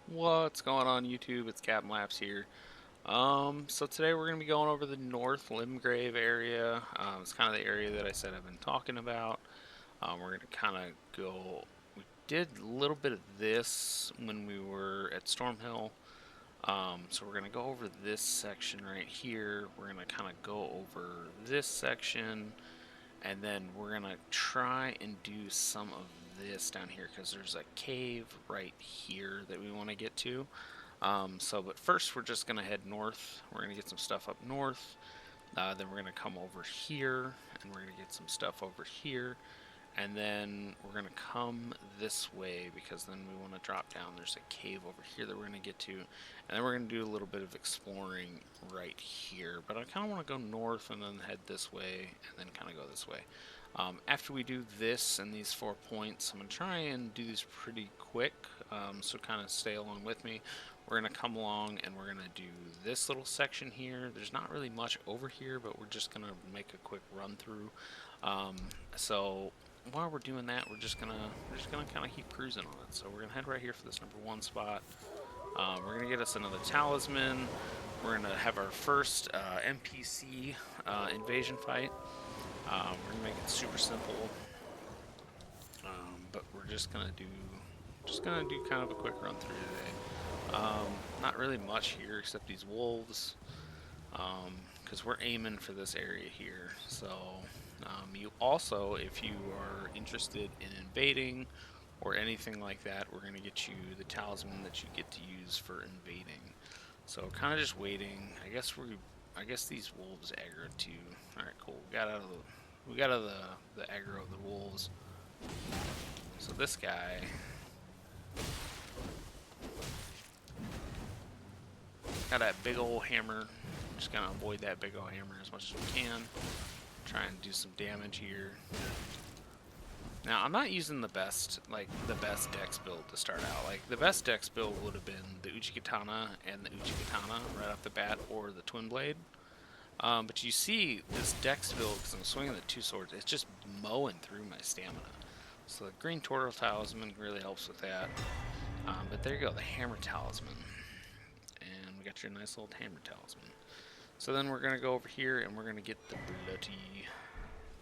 What's going on YouTube? It's Captain Laps here. So today we're going to be going over the North Limgrave area. It's kind of the area that I said I've been talking about. We're going to kind of go. We did a little bit of this when we were at Stormhill. So we're going to go over this section right here. We're going to kind of go over this section, and then we're going to try and do some of this down here because there's a cave right here that we want to get to. But first we're just going to head north. We're going to get some stuff up north. Then we're going to come over here and we're going to get some stuff over here. And then we're going to come this way because then we want to drop down. There's a cave over here that we're going to get to. And then we're going to do a little bit of exploring right here. But I kind of want to go north and then head this way and then kind of go this way. After we do this and these 4 points, I'm going to try and do these pretty quick. So kind of stay along with me. We're going to come along and we're going to do this little section here. There's not really much over here, but we're just going to make a quick run through. So while we're doing that, we're just gonna kind of keep cruising on it. So we're gonna head right here for this #1 spot. We're gonna get us another talisman. We're gonna have our first NPC invasion fight. We're gonna make it super simple, but we're just gonna do kind of a quick run through today. Not really much here except these wolves, because we're aiming for this area here. So you also, if you are interested in invading or anything like that, we're going to get you the talisman that you get to use for invading. So kind of just waiting. I guess these wolves aggro too. All right, cool. We got out of the aggro of the wolves. So this guy, got that big old hammer. Just gonna avoid that big old hammer as much as we can. Try and do some damage here. Now I'm not using the best dex build to start out. Like the best dex build would have been the Uchikatana and the Uchikatana right off the bat, or the Twin Blade. But you see this dex build, because I'm swinging the 2 swords, it's just mowing through my stamina. So the green turtle talisman really helps with that. But there you go, the hammer talisman. And we got your nice little hammer talisman. So then we're going to go over here and we're going to get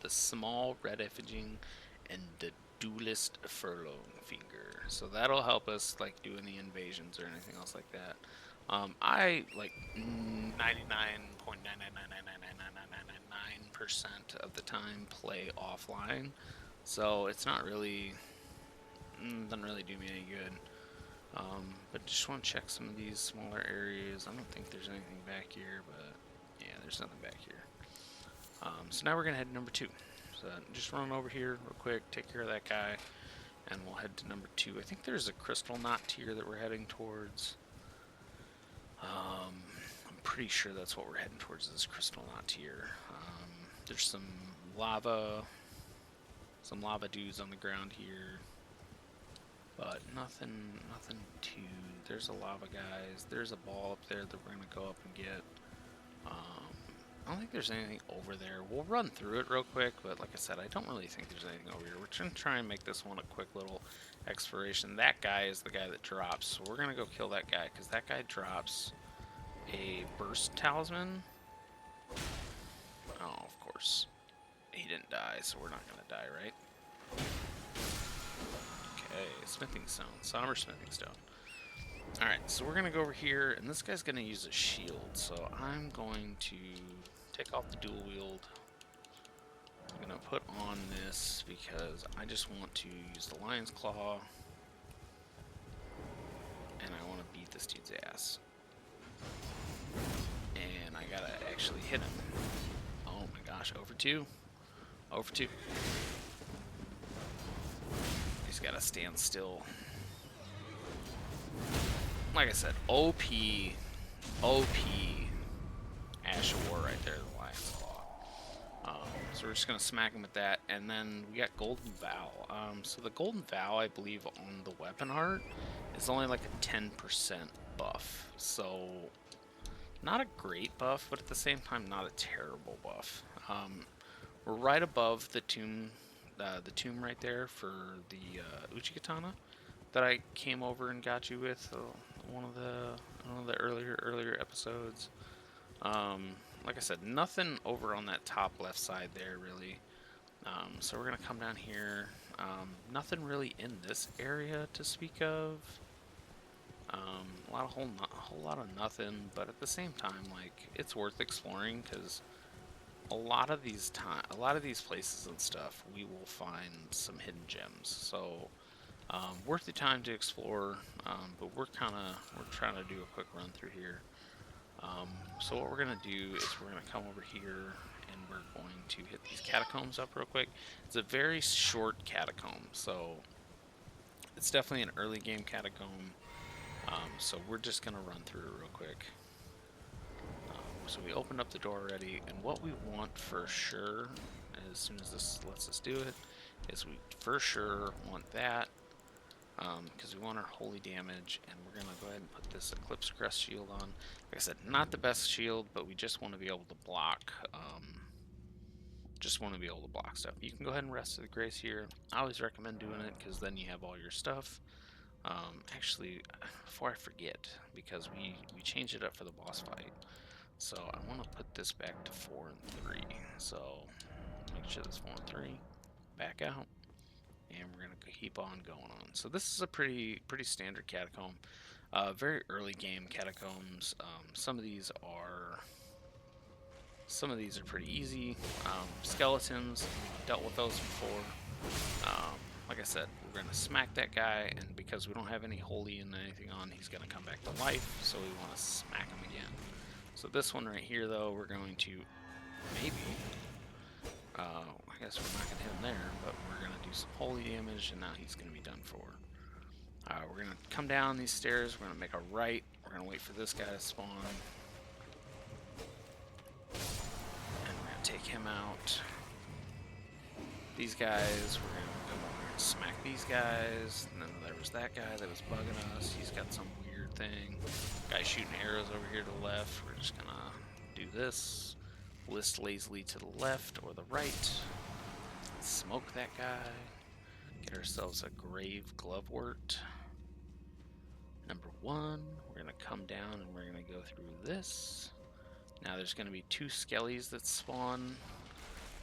the small red effigy and the duelist furlong finger. So that'll help us like do any invasions or anything else like that. I like 99.999999999% of the time play offline, so it's not really doesn't really do me any good. But just want to check some of these smaller areas. I don't think there's anything back here, but yeah, there's nothing back here. So now we're gonna head to #2. So just run over here real quick, take care of that guy, and we'll head to #2. I think there's a crystal knot tier that we're heading towards. I'm pretty sure that's what we're heading towards, this crystal knot tier. There's some lava dudes on the ground here, but nothing too. There's a lava guys. There's a ball up there that we're gonna go up and get. I don't think there's anything over there. We'll run through it real quick, but like I said, I don't really think there's anything over here. We're going to try and make this one a quick little exploration. That guy is the guy that drops, so we're going to go kill that guy, because that guy drops a burst talisman. Oh, of course. He didn't die, so we're not going to die, right? Okay, smithing stone. Somber smithing stone. Alright, so we're going to go over here, and this guy's going to use a shield, so I'm going to take off the dual wield. I'm going to put on this because I just want to use the lion's claw, and I want to beat this dude's ass. And I gotta actually hit him. Oh my gosh, over 2. Over 2. He's gotta stand still. Like I said, OP Ash of War right there, the Lion's Claw. So we're just going to smack him with that, and then we got Golden Vow. So the Golden Vow, I believe, on the weapon art is only like a 10% buff. So not a great buff, but at the same time, not a terrible buff. We're right above the tomb right there for the Uchikatana that I came over and got you with one of the earlier episodes. Like I said, nothing over on that top left side there really. So we're gonna come down here. Nothing really in this area to speak of. A whole lot of nothing, but at the same time, like, it's worth exploring because a lot of these places and stuff, we will find some hidden gems. So worth the time to explore. But we're trying to do a quick run through here. So what we're gonna do is we're gonna come over here and we're going to hit these catacombs up real quick. It's a very short catacomb, so it's definitely an early game catacomb. So we're just gonna run through it real quick. So we opened up the door already, and what we want for sure, as soon as this lets us do it, is we for sure want that, because we want our holy damage, and we're gonna go ahead and put this Eclipse Crest shield on. Like I said, not the best shield, but we just want to be able to block. Stuff. You can go ahead and rest to the grace here. I always recommend doing it because then you have all your stuff. Actually, before I forget, because we changed it up for the boss fight. So I want to put this back to 4 and 3. So make sure that's 4 and 3. Back out, and we're gonna keep on going on. So this is a pretty standard catacomb. Very early game catacombs. Some of these are pretty easy. Skeletons, we've dealt with those before. Like I said, we're gonna smack that guy, and because we don't have any holy and anything on, he's gonna come back to life. So we want to smack him again. So this one right here, though, we're going to maybe, I guess we're not going to hit him there, but we're going to do some holy damage, and now he's going to be done for. We're going to come down these stairs, we're going to make a right, we're going to wait for this guy to spawn, and we're going to take him out. These guys, we're going to come over and smack these guys, and then there was that guy that was bugging us. He's got some weird thing. Guy shooting arrows over here to the left. We're just gonna do this. List lazily to the left or the right. Smoke that guy. Get ourselves a grave glovewort. Number 1. We're gonna come down and we're gonna go through this. Now there's gonna be 2 skellies that spawn,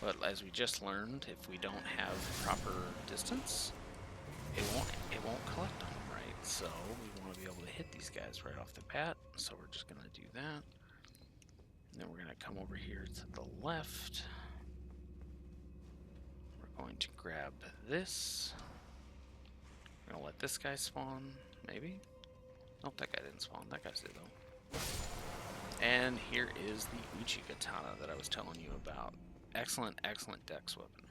but as we just learned, if we don't have proper distance, it won't collect them right. So we want to be able to hit these guys right off the bat. So we're just gonna do that. And then we're gonna come over here to the left. We're going to grab this. We're gonna let this guy spawn, maybe. Nope, that guy didn't spawn. That guy's did though. And here is the Uchi Katana that I was telling you about. Excellent dex weapon.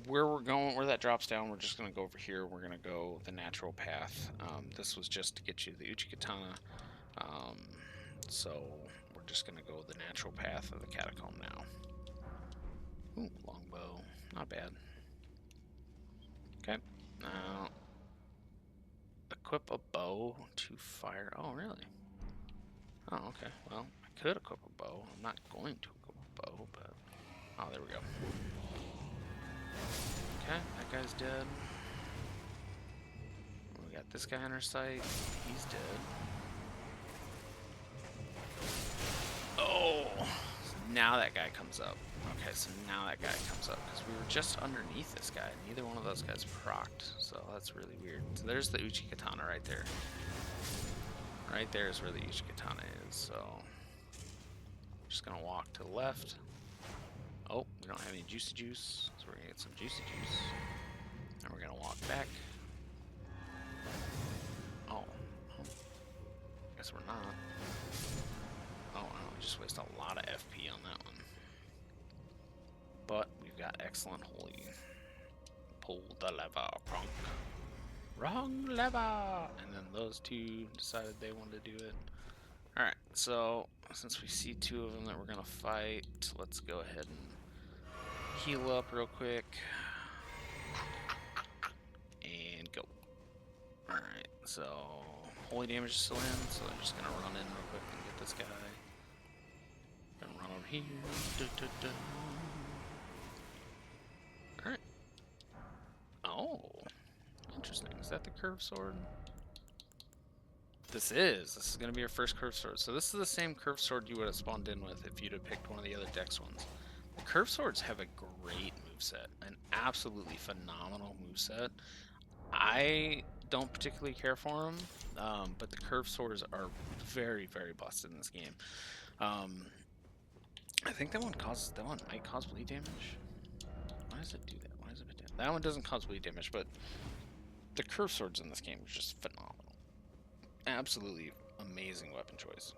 Where that drops down, we're just going to go over here. We're going to go the natural path. This was just to get you the Uchi Katana. So we're just going to go the natural path of the catacomb now. Ooh, longbow. Not bad. Okay. Now, equip a bow to fire. Oh, really? Oh, okay. Well, I could equip a bow. I'm not going to equip a bow, but... Oh, there we go. Okay, that guy's dead. We got this guy in our sight. He's dead. Oh! Now that guy comes up. Okay, so now that guy comes up, because we were just underneath this guy. Neither one of those guys procced, so that's really weird. So there's the Uchi Katana right there. Right there is where the Uchi Katana is, so... Just gonna walk to the left. Oh, we don't have any juicy juice, so we're gonna get some juicy juice. And we're gonna walk back. Oh. Guess we're not. Oh, wow, we just wasted a lot of FP on that one. But we've got excellent holy. Pull the lever, pronk. Wrong lever! And then those two decided they wanted to do it. Alright, so since we see 2 of them that we're gonna fight, let's go ahead and heal up real quick. And go. Alright, so holy damage is still in, so I'm just gonna run in real quick and get this guy. Gonna run over here. Alright. Oh. Interesting. Is that the curved sword? This is going to be your first curved sword. So this is the same curved sword you would have spawned in with if you'd have picked one of the other dex ones. The curved swords have a great moveset, an absolutely phenomenal moveset. I don't particularly care for them, but the curved swords are very, very busted in this game. I think that one might cause bleed damage. Why does it do that? Why does it do that? That one doesn't cause bleed damage, but the curved swords in this game are just phenomenal. Absolutely amazing weapon choice.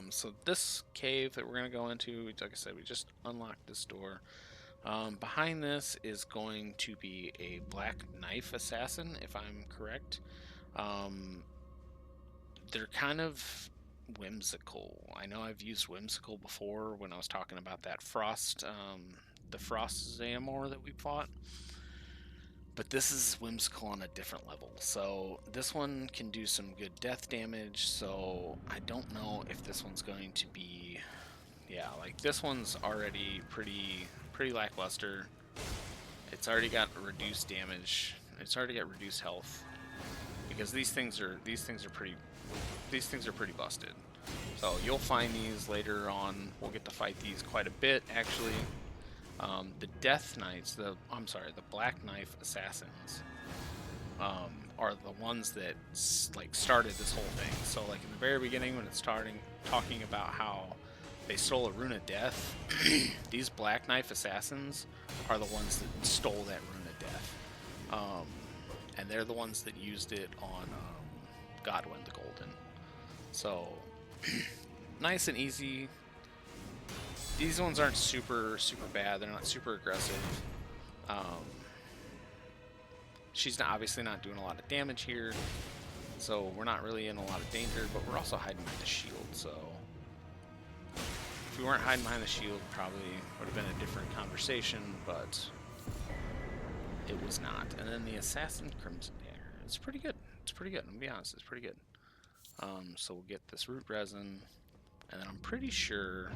So this cave that we're gonna go into, like I said, we just unlocked this door. Behind this is going to be a black knife assassin, if I'm correct. They're kind of whimsical. I know I've used whimsical before when I was talking about that frost, the frost Zamor that we fought. But this is whimsical on a different level. So this one can do some good death damage. So I don't know if this one's going to be, yeah, like this one's already pretty lackluster. It's already got reduced damage. It's already got reduced health because these things are pretty busted. So you'll find these later on. We'll get to fight these quite a bit actually. The Death Knights, the Black Knife Assassins, are the ones that like started this whole thing. So like in the very beginning when it's starting talking about how they stole a rune of death, these Black Knife Assassins are the ones that stole that rune of death, and they're the ones that used it on Godwin the Golden. So nice and easy. These ones aren't super bad. They're not super aggressive. She's obviously not doing a lot of damage here, so we're not really in a lot of danger, but we're also hiding behind the shield, so if we weren't hiding behind the shield, probably would have been a different conversation, but it was not. And then the Assassin Crimson Dagger. It's pretty good. It's pretty good. I'm gonna be honest, it's pretty good. So we'll get this root resin, and then I'm pretty sure...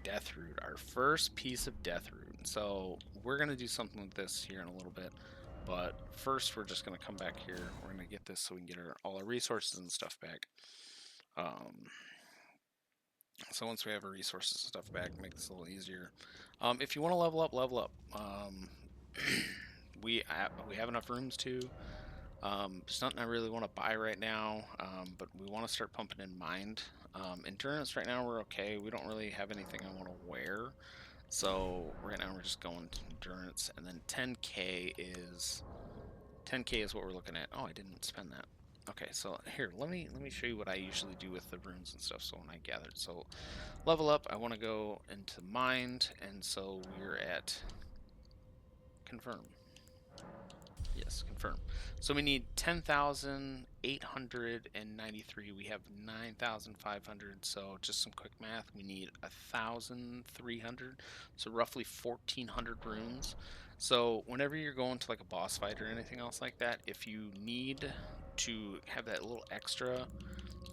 Death Root, our first piece of Death Root. So we're going to do something with this here in a little bit, but first we're just going to come back here. We're going to get this so we can get all our resources and stuff back. So once we have our resources and stuff back, make this a little easier. If you want to level up. We have enough rooms to. It's nothing I really want to buy right now, but we want to start pumping in mind. Endurance right now we're okay. We don't really have anything I want to wear, so right now we're just going to endurance, and then 10k is what we're looking at. Oh, I didn't spend that. Okay, so here let me show you what I usually do with the runes and stuff. So when I gathered, so level up, I want to go into mind, and so we're at confirm. Yes, confirm. So we need 10,893. We have 9,500. So just some quick math. We need 1,300. So roughly 1,400 runes. So whenever you're going to like a boss fight or anything else like that, if you need to have that little extra,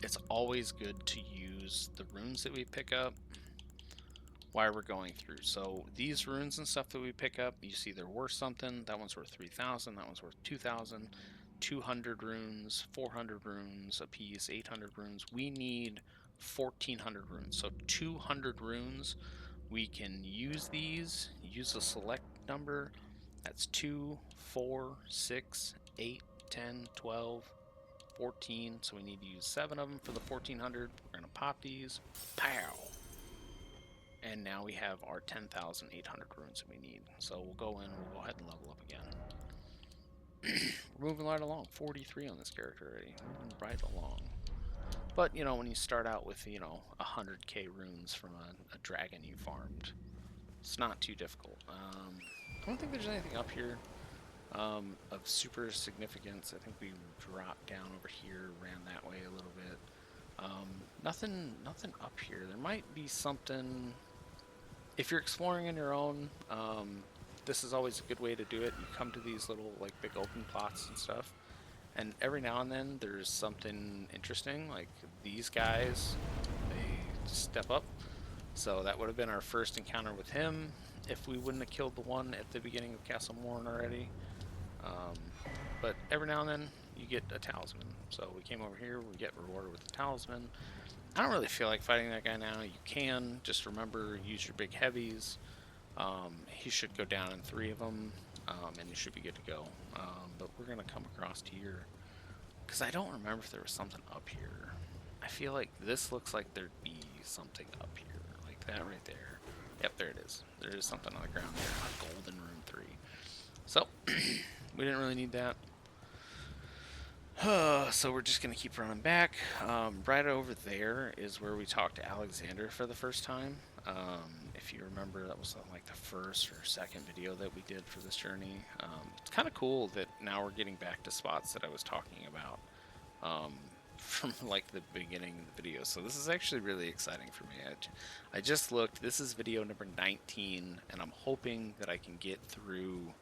it's always good to use the runes that we pick up while we're going through. So these runes and stuff that we pick up, you see they're worth something. That one's worth 3,000, that one's worth 2,000, 200 runes, 400 runes a piece, 800 runes. We need 1,400 runes. So 200 runes, we can use these, use a select number. That's 2, 4, 6, 8, 10, 12, 14. So we need to use 7 of them for the 1,400. We're going to pop these. Pow! And now we have our 10,800 runes that we need. So we'll go in and we'll go ahead and level up again. We're moving right along. 43 on this character already. Moving right along. But, you know, when you start out with, you know, 100k runes from a dragon you farmed, it's not too difficult. I don't think there's anything up here of super significance. I think we dropped down over here, ran that way a little bit. Nothing up here. There might be something... If you're exploring on your own, this is always a good way to do it. You come to these little like big open plots and stuff, and every now and then there's something interesting. Like these guys, they step up. So that would have been our first encounter with him if we wouldn't have killed the one at the beginning of Castle Morn already. But but every now and then you get a talisman. So we came over here, we get rewarded with a talisman. I don't really feel like fighting that guy now. You can, just remember, use your big heavies. He should go down in 3 of them, and you should be good to go. But we're going to come across here, because I don't remember if there was something up here. I feel like this looks like there'd be something up here, like that right there. Yep, there it is. There is something on the ground there, a golden room 3. So, we didn't really need that. So we're just going to keep running back. Right over there is where we talked to Alexander for the first time. If you remember, that was like the first or second video that we did for this journey. It's kind of cool that now we're getting back to spots that I was talking about from like the beginning of the video. So this is actually really exciting for me. I just looked. This is video number 19, and I'm hoping that I can get through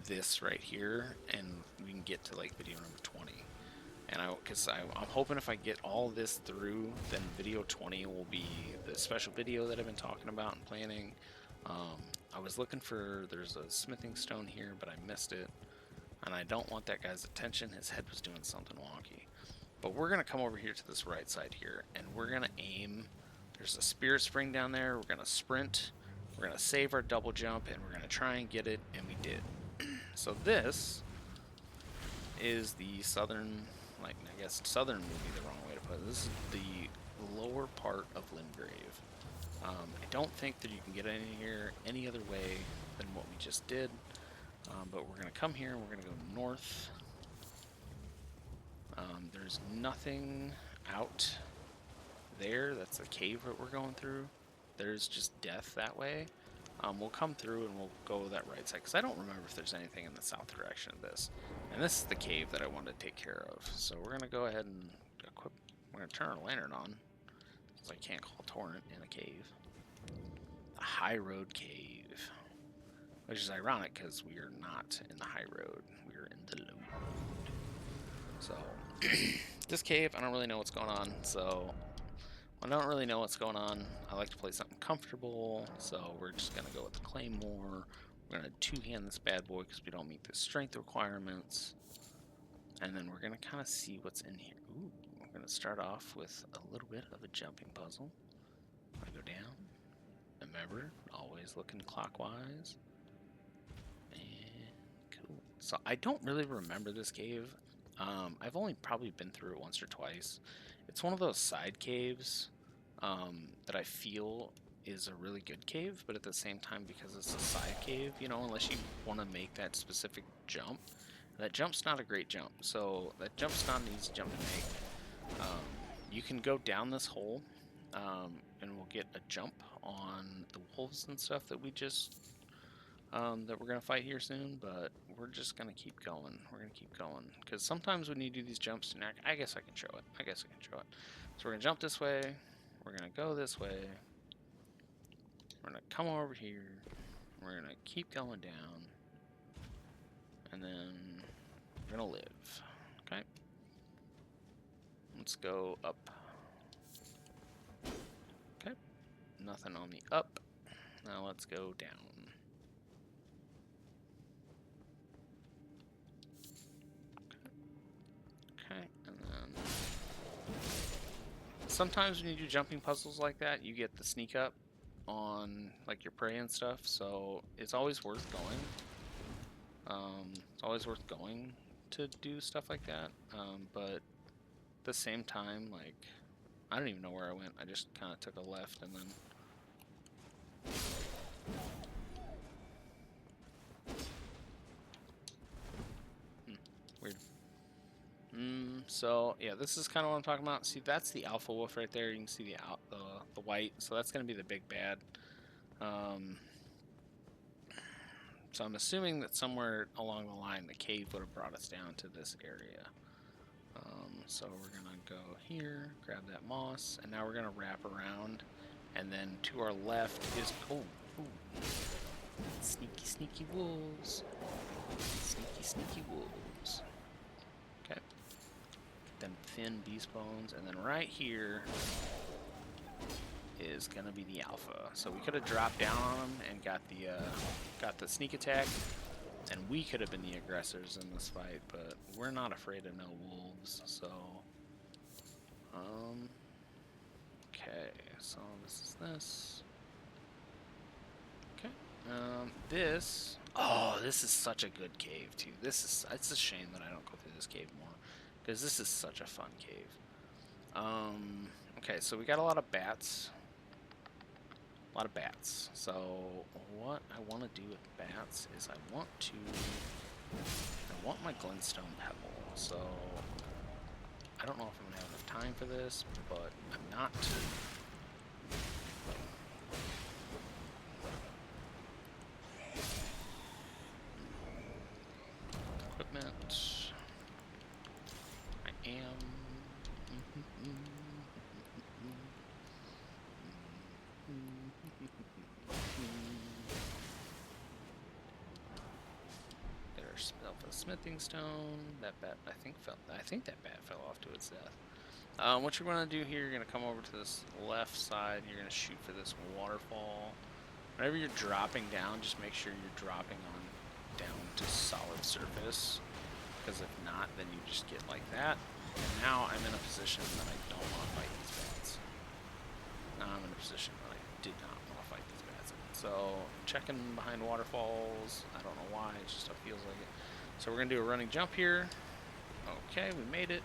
this right here and we can get to like video number 20. And I'm hoping if I get all this through, then video 20 will be the special video that I've been talking about and planning. I was looking for, there's a smithing stone here, but I missed it, and I don't want that guy's attention. His head was doing something wonky. But we're gonna come over here to this right side here, and we're gonna aim. There's a spirit spring down there. We're gonna sprint, we're gonna save our double jump, and we're gonna try and get it, and we did. So this is the southern, like, I guess southern would be the wrong way to put it. This is the lower part of Limgrave. I don't think that you can get in here any other way than what we just did. But we're going to come here and we're going to go north. There's nothing out there. That's a cave that we're going through. There's just death that way. We'll come through and we'll go that right side, because I don't remember if there's anything in the south direction of this. And this is the cave that I wanted to take care of. So we're going to go ahead and equip. We're going to turn our lantern on, because I can't call torrent in a cave. The high road cave. Which is ironic, because we are not in the high road. We are in the low road. So, this cave, I don't really know what's going on. So, I don't really know what's going on. I like to play something comfortable, so we're just going to go with the claymore. We're going to two-hand this bad boy because we don't meet the strength requirements. And then we're going to kind of see what's in here. Ooh, we're going to start off with a little bit of a jumping puzzle. I'm going to go down. Remember, always looking clockwise. And cool. So I don't really remember this cave. I've only probably been through it once or twice. It's one of those side caves that I feel is a really good cave, but at the same time, because it's a side cave, you know, unless you want to make that specific jump, that jump's not a great jump. So that jump's not an easy jump to make. You can go down this hole, and we'll get a jump on the wolves and stuff that we just that we're gonna fight here soon, but we're just gonna keep going. We're gonna keep going, because sometimes when you do these jumps, and I guess I can show it. So we're gonna jump this way. We're gonna go this way. We're gonna come over here. We're gonna keep going down, and then we're gonna live. Okay. Let's go up. Okay. Nothing on the up. Now let's go down. Okay, and then sometimes when you do jumping puzzles like that, you get the sneak up on like your prey and stuff, so it's always worth going. It's always worth going to do stuff like that, but at the same time, like, I don't even know where I went. I just kind of took a left and then... Weird. So yeah, this is kind of what I'm talking about. See, that's the alpha wolf right there. You can see the white. So that's going to be the big bad. So I'm assuming that somewhere along the line, the cave would have brought us down to this area. So we're going to go here, grab that moss, and now we're going to wrap around. And then to our left is... Oh, ooh. Sneaky, sneaky wolves. Sneaky, sneaky wolves. Okay. Get them thin beast bones. And then right here is going to be the alpha. So we could have dropped down on him and got the sneak attack. And we could have been the aggressors in this fight, but we're not afraid of no wolves, so... Okay, so this is this. Okay. This... Oh, this is such a good cave, too. It's a shame that I don't go through this cave more, because this is such a fun cave. Okay, so we got a lot of bats. A lot of bats. So what I want to do with bats is I want my glintstone pebble. So I don't know if I'm gonna have enough time for this, but I'm not. Equipment. I am. Get ourselves a smithing stone. That bat, I think that bat fell off to its death. What you're going to do here, you're going to come over to this left side. You're going to shoot for this waterfall. Whenever you're dropping down, just make sure you're dropping down to solid surface. Because if not, then you just get like that. And now I'm in a position that I don't want to fight these bats. Now I'm in a position that I did not want to fight these bats. So, checking behind waterfalls. I don't know why, it just feels like it. So we're going to do a running jump here. Okay, we made it.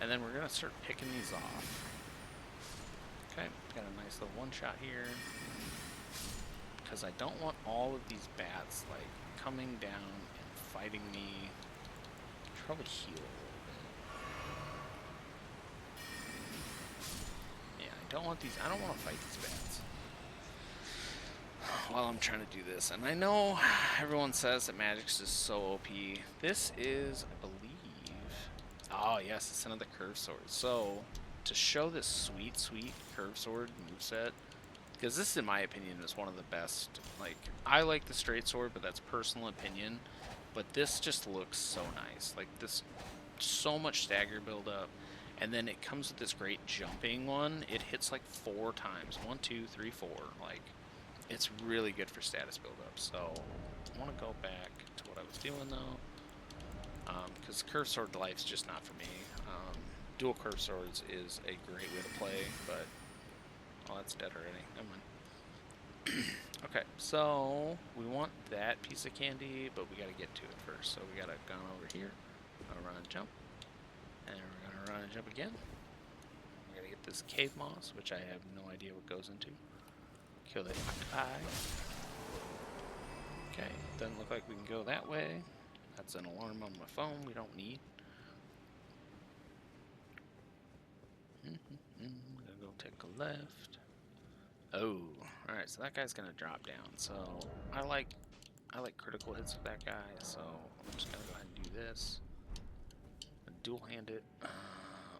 And then we're going to start picking these off. Okay, got a nice little one shot here. Because I don't want all of these bats, like, coming down and fighting me. Probably heal a little bit. Yeah, I don't want to fight these bats while I'm trying to do this. And I know everyone says that Magix is so OP. This is, I believe... Oh, yes, it's another curve sword. So, to show this sweet, sweet curve sword moveset, because this, in my opinion, is one of the best. Like, I like the straight sword, but that's personal opinion. But this just looks so nice. Like, this, so much stagger buildup. And then it comes with this great jumping one. It hits like 4 times. 1, 2, 3, 4. Like, it's really good for status buildup. So, I want to go back to what I was doing, though. Because curve sword life's just not for me. Dual curve swords is a great way to play, but... Oh, that's dead already. Never mind. Okay, so we want that piece of candy, but we gotta get to it first. So we gotta go over here, gonna run and jump, and we're gonna run and jump again. We're gonna get this cave moss, which I have no idea what goes into. Kill the eye. Okay, doesn't look like we can go that way. That's an alarm on my phone we don't need. Gonna go take a left. Oh, alright, so that guy's gonna drop down. So I like critical hits with that guy, so I'm just gonna go ahead and do this. Dual hand it.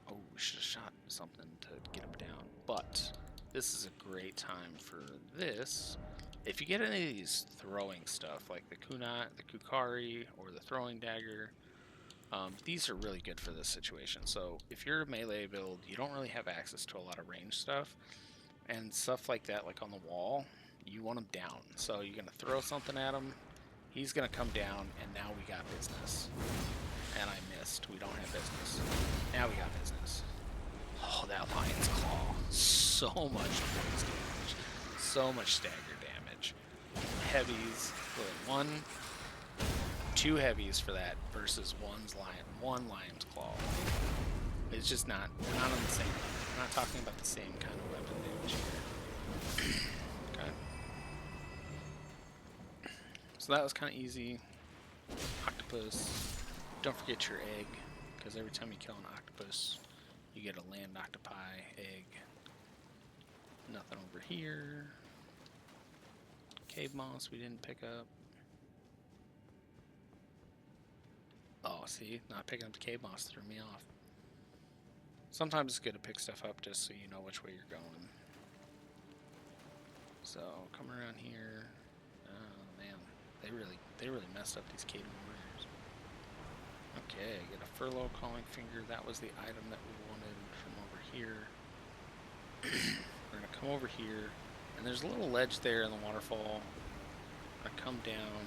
Oh, we should have shot something to get him down. But this is a great time for this. If you get any of these throwing stuff, like the kunai, the kukari, or the throwing dagger, these are really good for this situation. So if you're a melee build, you don't really have access to a lot of range stuff. And stuff like that, like on the wall, you want him down. So you're going to throw something at him, he's going to come down, and now we got business. And I missed. We don't have business. Now we got business. Oh, that lion's claw. So much poise damage. So much stagger damage. Heavies. Well, 2 heavies for that versus one lion's claw. It's just not, we're not on the same, we're not talking about the same kind of weapon damage here. Okay. So that was kind of easy. Octopus. Don't forget your egg, because every time you kill an octopus, you get a land octopi egg. Nothing over here. Cave moss we didn't pick up. Oh, see? Not picking up the cave moss threw me off. Sometimes it's good to pick stuff up just so you know which way you're going. So, come around here. Oh, man. They really messed up these cave warriors. Okay, get a furlough calling finger. That was the item that we wanted from over here. We're going to come over here. And there's a little ledge there in the waterfall. I'm going to come down.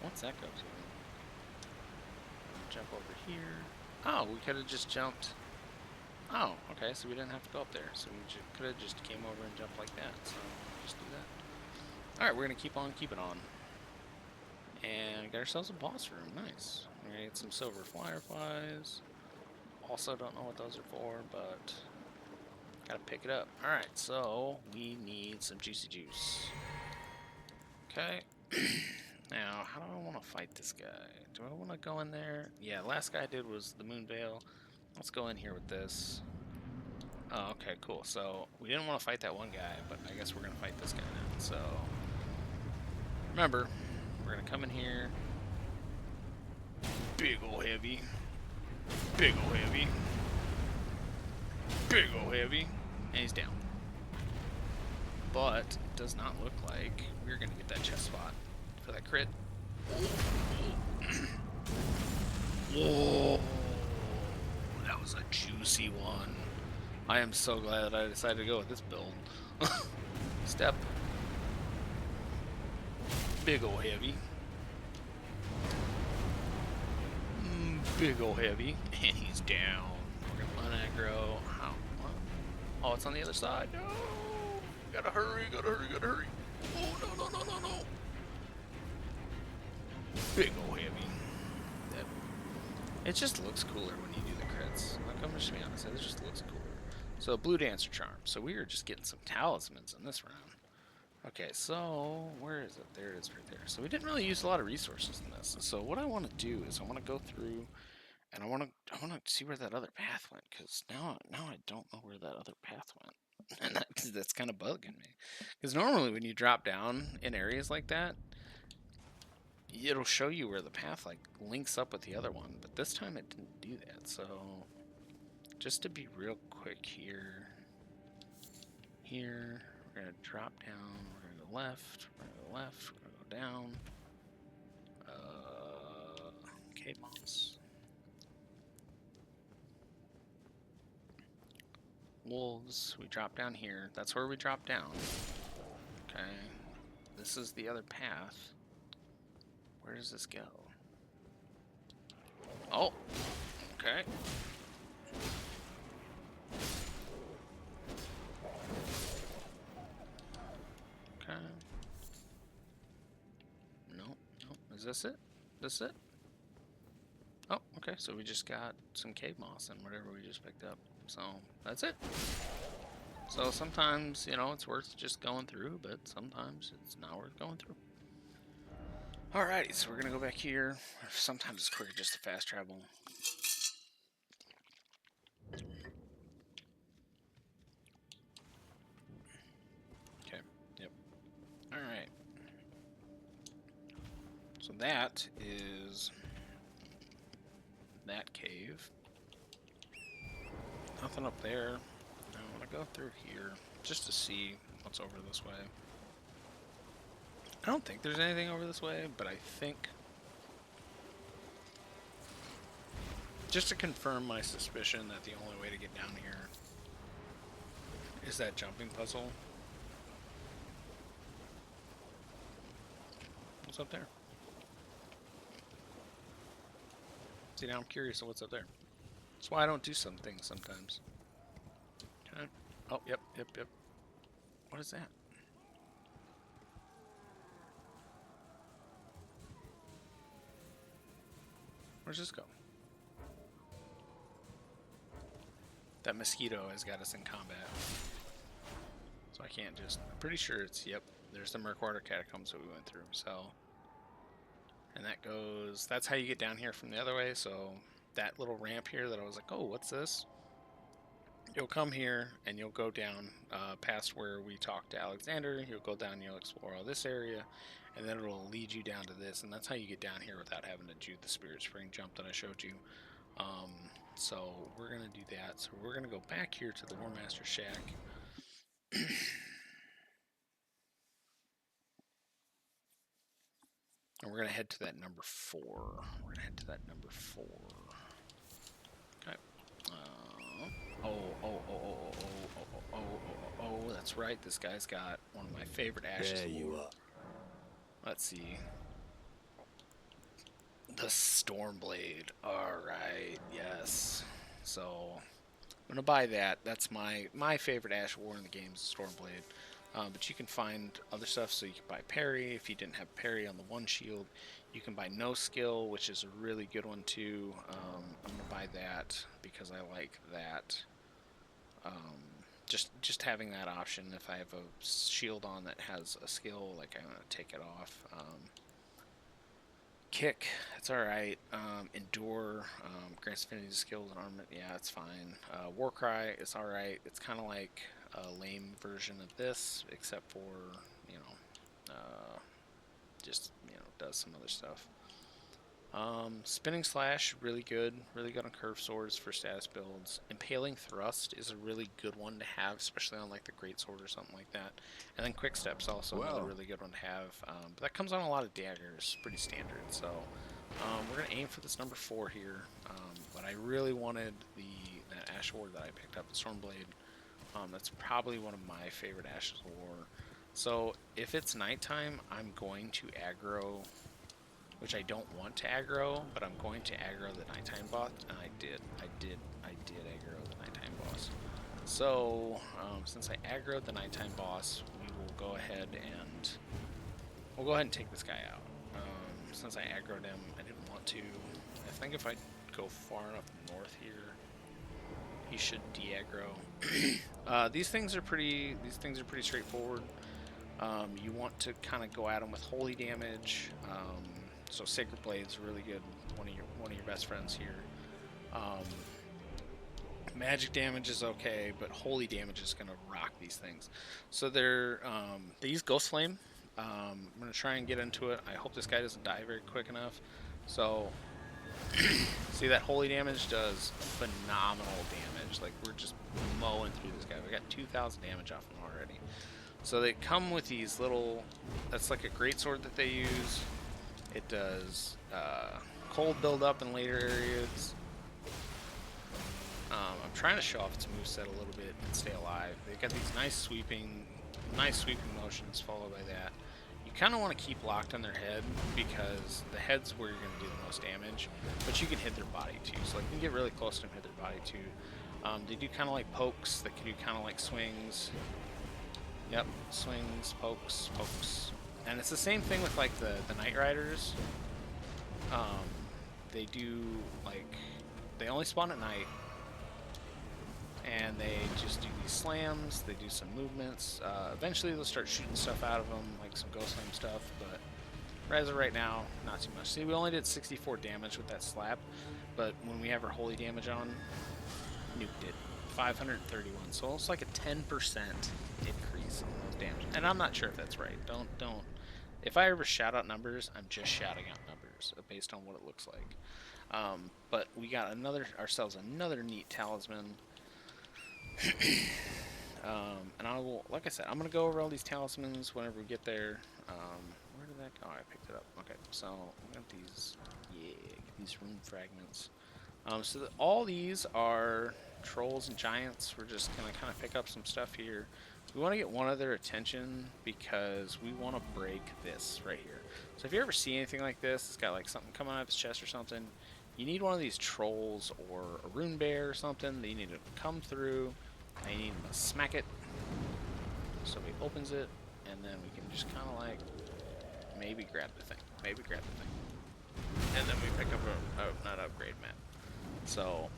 What's that go to? Jump over here. Oh, we could have just jumped. Oh, okay, so we didn't have to go up there. So we could have just came over and jumped like that. So just do that. Alright, we're going to keep on keeping on. And get ourselves a boss room. Nice. We're going to get some silver fireflies. Also don't know what those are for, but gotta pick it up. Alright, so we need some juicy juice. Okay. Now, how do I want to fight this guy? Do I want to go in there? Yeah, last guy I did was the Moon Veil. Let's go in here with this. Oh, okay, cool. So, we didn't want to fight that one guy, but I guess we're going to fight this guy now. So, remember, we're going to come in here. Big ol' heavy. Big ol' heavy. Big ol' heavy. And he's down. But it does not look like we're going to get that chest spot for that crit. Whoa. That was a juicy one. I am so glad that I decided to go with this build. Step. Big ol' heavy. Big ol' heavy. And he's down. We're going to unaggro. How? What? Oh, it's on the other side. No. Gotta hurry, gotta hurry, gotta hurry. Oh, no, no, no, no, no. Big ol' heavy. It just looks cooler when you do the crits. Like, I'm just being honest, it just looks cooler. So, Blue Dancer Charm. So, we are just getting some talismans in this round. Okay, so, where is it? There it is right there. So, we didn't really use a lot of resources in this. So, what I want to do is I want to go through and I want to see where that other path went, because now I don't know where that other path went. And that's kind of bugging me. Because normally when you drop down in areas like that, it'll show you where the path like links up with the other one. But this time it didn't do that. So just to be real quick here, we're going to drop down. We're going to go left. We're going to go left. We're going to go down. Cave moss. Wolves, we drop down here. That's where we drop down. Okay. This is the other path. Where does this go? Oh! Okay. Okay. Nope, nope. Is this it? This it? Oh, okay. So we just got some cave moss and whatever we just picked up. So, that's it. So sometimes, you know, it's worth just going through, but sometimes it's not worth going through. Alrighty, so we're gonna go back here. Sometimes it's quicker just to fast travel. Okay, yep. Alright. So that is that cave. Nothing up there. I want to go through here just to see what's over this way. I don't think there's anything over this way, but I think, just to confirm my suspicion that the only way to get down here is that jumping puzzle. What's up there? See, now I'm curious of what's up there. That's why I don't do some things sometimes. Okay. Oh, yep. What is that? Where's this go? That mosquito has got us in combat. So I can't just... I'm pretty sure it's... Yep. There's the Murkwater Catacombs that we went through. So... And that goes... That's how you get down here from the other way. So that little ramp here that I was like, oh, what's this? You'll come here and you'll go down past where we talked to Alexander. You'll go down and you'll explore all this area. And then it'll lead you down to this. And that's how you get down here without having to do the Spirit Spring jump that I showed you. So we're going to do that. So we're going to go back here to the War Master Shack. And we're going to head to that number 4. We're going to head to that number 4. Okay. Oh, that's right. This guy's got one of my favorite ashes. There you are. Let's see. The Stormblade. Alright, yes. So, I'm gonna buy that. That's my favorite Ash War in the game is Stormblade. But you can find other stuff, so you can buy parry. If you didn't have parry on the one shield, you can buy no skill, which is a really good one too. I'm gonna buy that because I like that. Just having that option. If I have a shield on that has a skill, like I'm gonna take it off. Kick, it's alright. Endure, grants affinity to skills and armament, yeah, it's fine. Warcry, it's alright. It's kind of like a lame version of this, except for, you know, just, does some other stuff. Spinning Slash, really good on curved swords for status builds. Impaling Thrust is a really good one to have, especially on like the Great Sword or something like that. And then Quick Step's also another really good one to have. But that comes on a lot of daggers, pretty standard. So we're gonna aim for this number 4 here. But I really wanted that Ash War that I picked up, the Stormblade. That's probably one of my favorite Ashes of War. So if it's nighttime, I'm going to aggro, which I don't want to aggro, but I'm going to aggro the nighttime boss, and I did aggro the nighttime boss. So, since I aggroed the nighttime boss, we'll go ahead and take this guy out. Since I aggroed him, I didn't want to. I think if I go far enough north here, he should de-aggro. These things are pretty straightforward. You want to kind of go at them with holy damage. So Sacred Blade's really good, one of your best friends here. Magic damage is okay, but holy damage is gonna rock these things. So they use Ghost Flame. I'm gonna try and get into it. I hope this guy doesn't die very quick enough. So see, that holy damage does phenomenal damage. Like, we're just mowing through this guy. We got 2,000 damage off him already. So they come with these little, that's like a great sword that they use. It does cold build up in later areas. I'm trying to show off its moveset a little bit and stay alive. They've got these nice sweeping motions followed by that. You kind of want to keep locked on their head because the head's where you're going to do the most damage, but you can hit their body too. So like, you can get really close to them, hit their body too. They do kind of like pokes. They can do kind of like swings. Yep, swings, pokes. And it's the same thing with like the Knight Riders. They do like, they only spawn at night, and they just do these slams. They do some movements. Eventually they'll start shooting stuff out of them, like some ghost slam stuff, but as of right now, not too much. See, we only did 64 damage with that slap, but when we have our holy damage on, nuked it. 531, so it's like a 10% increase in those damage. And I'm not sure if that's right. Don't. If I ever shout out numbers, I'm just shouting out numbers based on what it looks like. But we got ourselves another neat talisman. And I will, like I said, I'm gonna go over all these talismans whenever we get there. Where did that go? Oh, I picked it up. Okay, so we got these rune fragments. So all these are trolls and giants. We're just gonna kind of pick up some stuff here. We want to get one of their attention because we want to break this right here. So if you ever see anything like this, it's got like something coming out of its chest or something, you need one of these trolls or a rune bear or something that you need to come through, and you need to smack it so he opens it, and then we can just kind of like maybe grab the thing, and then we pick up not upgrade map. So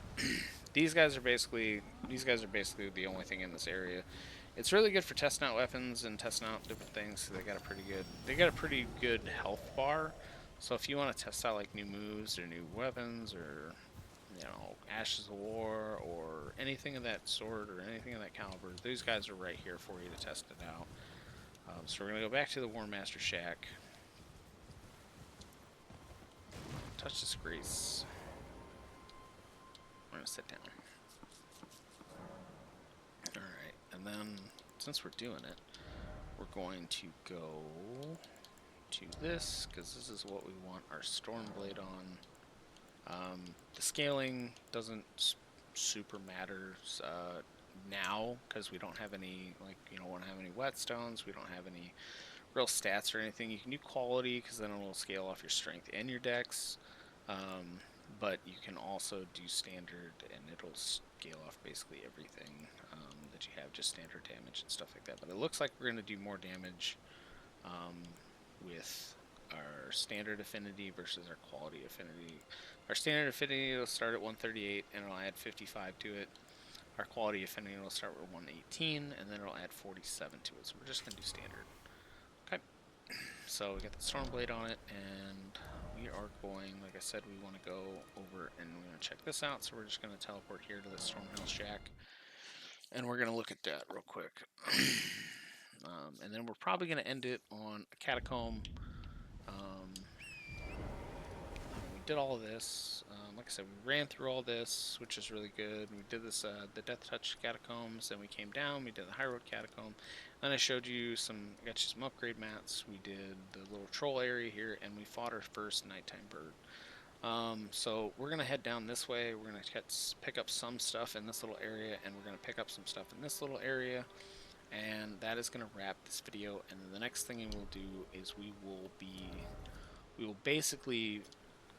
these guys are basically the only thing in this area. It's really good for testing out weapons and testing out different things. So they got a pretty good health bar. So if you want to test out like new moves or new weapons or Ashes of War or anything of that sort or anything of that caliber, these guys are right here for you to test it out. So we're gonna go back to the War Master Shack. Touch this grease. We're gonna sit down. Alright, and then since we're doing it, we're going to go to this, because this is what we want our Stormblade on. The scaling doesn't super matter now, because we don't have any, whetstones, we don't have any real stats or anything. You can do quality, because then it'll scale off your strength and your dex. But you can also do standard, and it'll scale off basically everything that you have, just standard damage and stuff like that. But it looks like we're going to do more damage with our standard affinity versus our quality affinity. Our standard affinity will start at 138, and it'll add 55 to it. Our quality affinity will start with 118, and then it'll add 47 to it. So we're just going to do standard. Okay. So we got the Stormblade on it, and we are going, like I said, we want to go over and we're going to check this out. So we're just going to teleport here to the Stormhouse Shack, and we're going to look at that real quick. And then we're probably going to end it on a catacomb. We did all of this. Like I said, we ran through all this, which is really good. We did this, the Death Touch catacombs, then we came down, we did the High Road catacomb. Then I showed you I got you some upgrade mats. We did the little troll area here, and we fought our first nighttime bird. So we're going to head down this way. We're going to pick up some stuff in this little area, and we're going to pick up some stuff in this little area. And that is going to wrap this video. And then the next thing we'll do is we will basically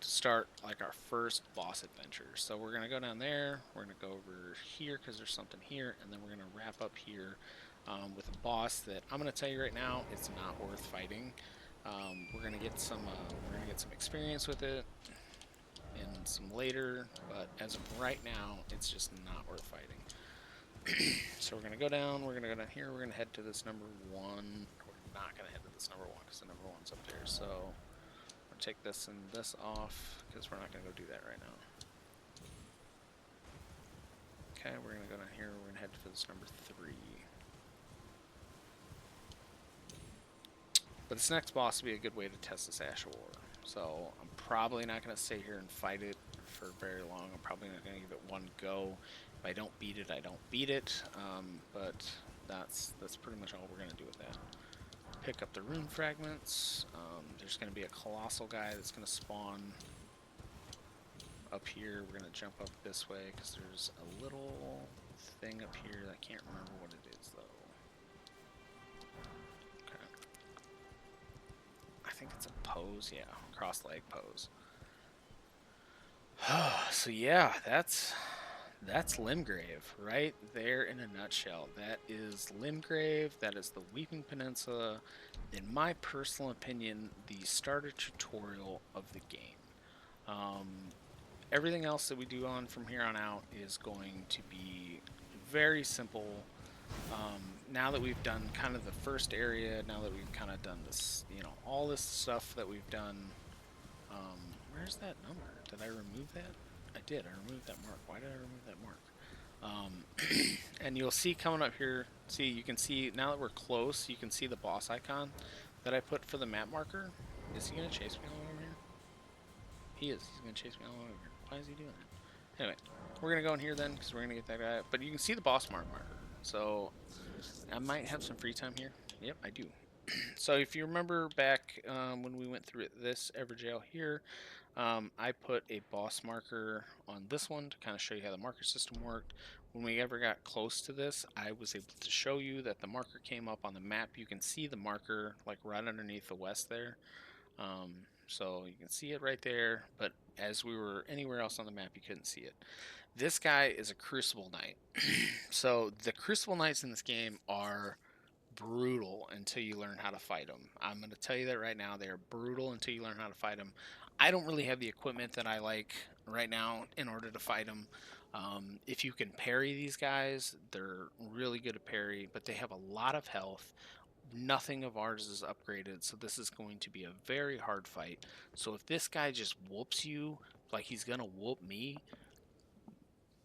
start like our first boss adventure. So we're going to go down there, we're going to go over here because there's something here, and then we're going to wrap up here with a boss that I'm going to tell you right now it's not worth fighting. We're going to get some experience with it and some later, but as of right now it's just not worth fighting. So we're going to go down, we're going to go down here, we're going to head to this number 1. We're not going to head to this number 1 because the number 1's up there. So take this and this off because we're not going to go do that right now. Okay, we're going to go down here. We're going to head for this number 3. But this next boss will be a good way to test this Ash of War. So I'm probably not going to stay here and fight it for very long. I'm probably not going to give it one go. If I don't beat it, I don't beat it. But that's pretty much all we're going to do with that. Pick up the rune fragments. There's going to be a colossal guy that's going to spawn up here. We're going to jump up this way because there's a little thing up here. I can't remember what it is though. Okay. I think it's a pose. Yeah, cross leg pose. So yeah, that's Limgrave right there in a nutshell. That is Limgrave. That is the Weeping Peninsula. In my personal opinion, the starter tutorial of the game. Everything else that we do on from here on out is going to be very simple. Now that we've done kind of the first area, now that we've kind of done this, all this stuff that we've done. Where's that number? Did I remove that? I did. I removed that mark. Why did I remove that mark? And you'll see coming up here, you can see, now that we're close, you can see the boss icon that I put for the map marker. Is he going to chase me all over here? He is. He's going to chase me all over here. Why is he doing that? Anyway, we're going to go in here then, because we're going to get that guy. But you can see the boss marker. So, I might have some free time here. Yep, I do. So if you remember back when we went through this Everjail here, I put a boss marker on this one to kind of show you how the marker system worked. When we ever got close to this, I was able to show you that the marker came up on the map. You can see the marker like right underneath the west there. So you can see it right there, but as we were anywhere else on the map, you couldn't see it. This guy is a Crucible Knight. So the Crucible Knights in this game are brutal until you learn how to fight them. I'm going to tell you that right now. They are brutal until you learn how to fight them. I don't really have the equipment that I like right now in order to fight them. If you can parry these guys, they're really good at parry, but they have a lot of health. Nothing of ours is upgraded, so this is going to be a very hard fight. So if this guy just whoops you like he's going to whoop me,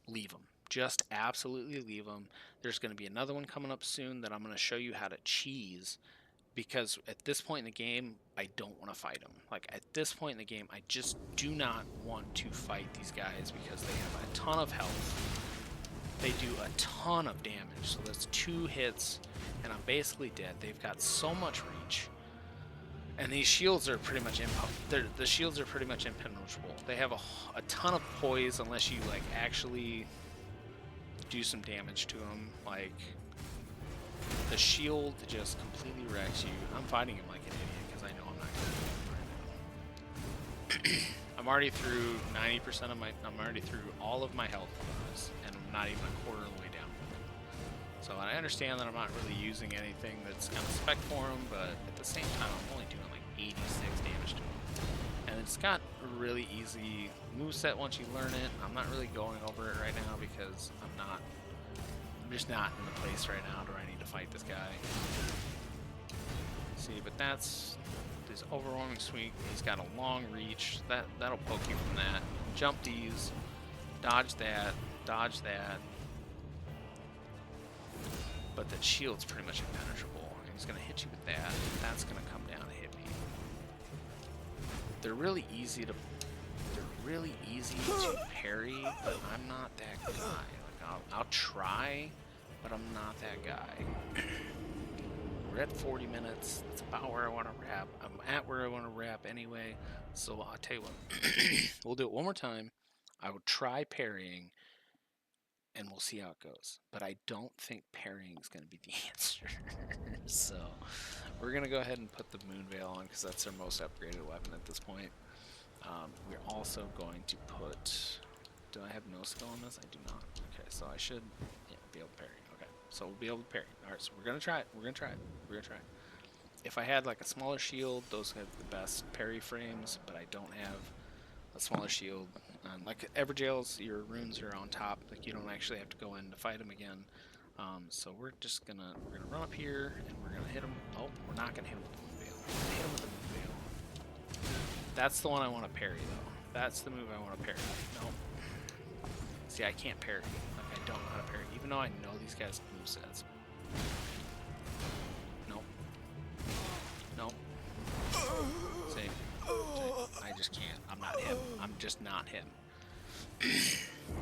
leave him. Just absolutely leave him. There's going to be another one coming up soon that I'm going to show you how to cheese, because at this point in the game, I don't want to fight them. Like, at this point in the game, I just do not want to fight these guys because they have a ton of health. They do a ton of damage, so that's 2 hits, and I'm basically dead. They've got so much reach. And these shields are pretty much the shields are pretty much impenetrable. They have a ton of poise unless you like actually do some damage to them. Like, the shield just completely wrecks you. I'm fighting him like an idiot because I know I'm not going to do I'm already through 90% of my. I'm already through all of my health bars, and I'm not even a quarter of the way down. So I understand that I'm not really using anything that's kind of spec for him, but at the same time, I'm only doing like 86 damage to him. And it's got a really easy moveset once you learn it. I'm not really going over it right now because I'm just not in the place right now where I need to fight this guy. See, but that's his overwhelming sweep. He's got a long reach. That'll poke you from that. Jump these, dodge that, dodge that. But that shield's pretty much impenetrable. And he's gonna hit you with that. That's gonna come down and hit me. They're really easy to parry, but I'm not that guy. Like I'll try, but I'm not that guy. We're at 40 minutes. That's about where I want to wrap. I'm at where I want to wrap anyway. So I'll tell you what. We'll do it one more time. I will try parrying, and we'll see how it goes. But I don't think parrying is going to be the answer. So we're going to go ahead and put the Moon Veil on because that's our most upgraded weapon at this point. We're also going to put... Do I have no skill on this? I do not. Okay, so I should be able to parry. Okay, so we'll be able to parry. Alright, so we're going to try it. We're going to try it. We're going to try it. If I had like a smaller shield, those have the best parry frames, but I don't have a smaller shield. Like Everjail's, your runes are on top. Like you don't actually have to go in to fight them again. So we're gonna run up here and we're gonna hit him. Oh, we're not gonna hit him with the Moon Veil. We're gonna hit him with the Moon Veil. That's the one I want to parry though. That's the move I want to parry. No. See, I can't parry. Like I don't know how to parry, even though I know these guys' movesets. Nope. Nope. See? I just can't. I'm not him. I'm just not him.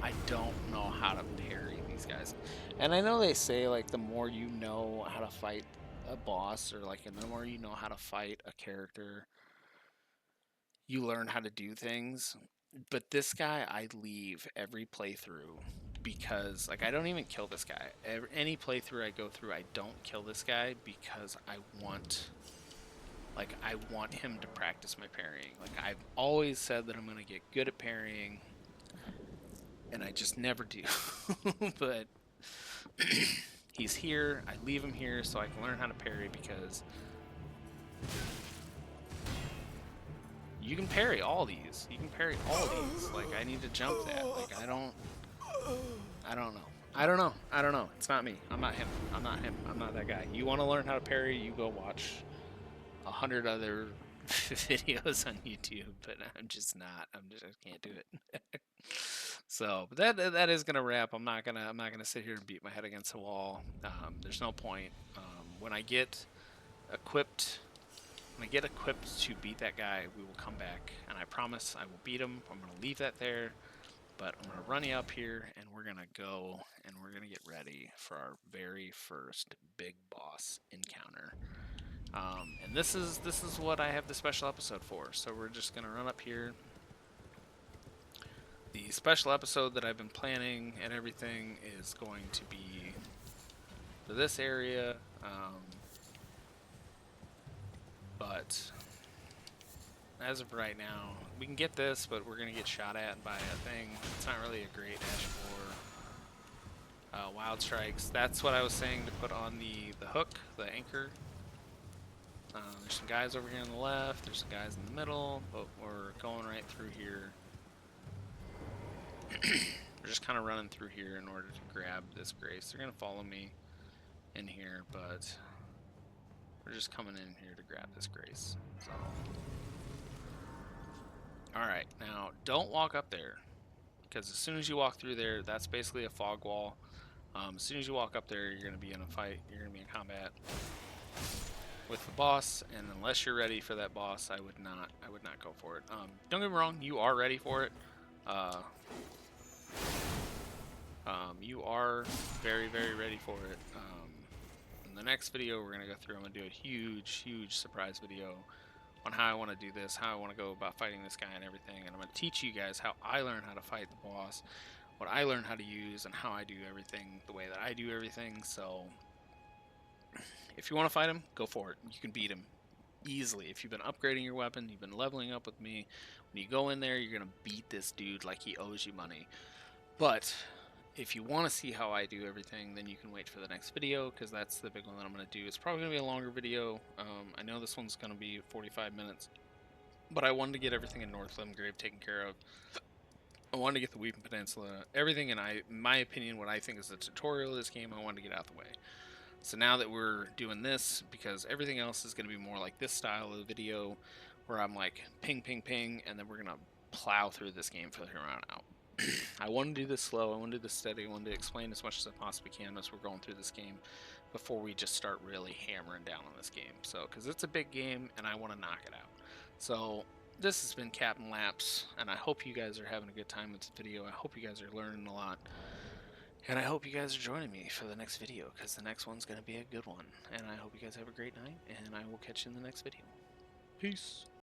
I don't know how to parry these guys. And I know they say, like, the more you know how to fight a boss, or, like, the more you know how to fight a character, you learn how to do things. But this guy, I leave every playthrough because, like, I don't even kill this guy. Any playthrough I go through, I don't kill this guy because I want him to practice my parrying. Like, I've always said that I'm going to get good at parrying, and I just never do. But he's here. I leave him here so I can learn how to parry because you can parry all these. You can parry all these. Like, I need to jump that. Like, I don't know. It's not me. I'm not him. I'm not him. I'm not that guy. You want to learn how to parry, you go watch 100 other videos on YouTube, but I'm just not. I can't do it. So, but that is gonna wrap. I'm not gonna sit here and beat my head against the wall. There's no point. When I get equipped to beat that guy, we will come back, and I promise I will beat him. I'm gonna leave that there, but I'm gonna run you up here, and we're gonna go, and we're gonna get ready for our very first big boss encounter. And this is what I have the special episode for. So we're just gonna run up here. The special episode that I've been planning and everything is going to be for this area, but as of right now, we can get this, but we're gonna get shot at by a thing. It's not really a great dash for wild strikes. That's what I was saying to put on the hook, the anchor. There's some guys over here on the left, there's some guys in the middle, but we're going right through here. We're just kind of running through here in order to grab this grace. They're going to follow me in here, but we're just coming in here to grab this grace. So, alright, now don't walk up there, because as soon as you walk through there, that's basically a fog wall. As soon as you walk up there, you're going to be in a fight, you're going to be in combat with the boss, and unless you're ready for that boss, I would not go for it. Don't get me wrong, you are ready for it. You are very, very ready for it. In the next video we're going to go through, I'm going to do a huge surprise video on how I want to do this, how I want to go about fighting this guy and everything, and I'm going to teach you guys how I learn how to fight the boss, what I learn how to use, and how I do everything the way that I do everything. So if you want to fight him, go for it. You can beat him easily. If you've been upgrading your weapon, you've been leveling up with me, When you go in there, you're going to beat this dude like he owes you money. But if you want to see how I do everything, then you can wait for the next video, because that's the big one that I'm going to do. It's probably going to be a longer video. I know this one's going to be 45 minutes, but I wanted to get everything in North Limgrave taken care of. I wanted to get the Weeping Peninsula, everything, and in my opinion, what I think is the tutorial of this game, I wanted to get out of the way. So now that we're doing this, because everything else is going to be more like this style of video, where I'm like ping, ping, ping, and then we're going to plow through this game from here on out. I want to do this slow, I want to do this steady, I want to explain as much as I possibly can as we're going through this game before we just start really hammering down on this game. So, because it's a big game and I want to knock it out. So, this has been Captain Laps, and I hope you guys are having a good time with this video. I hope you guys are learning a lot. And I hope you guys are joining me for the next video, because the next one's going to be a good one. And I hope you guys have a great night, and I will catch you in the next video. Peace.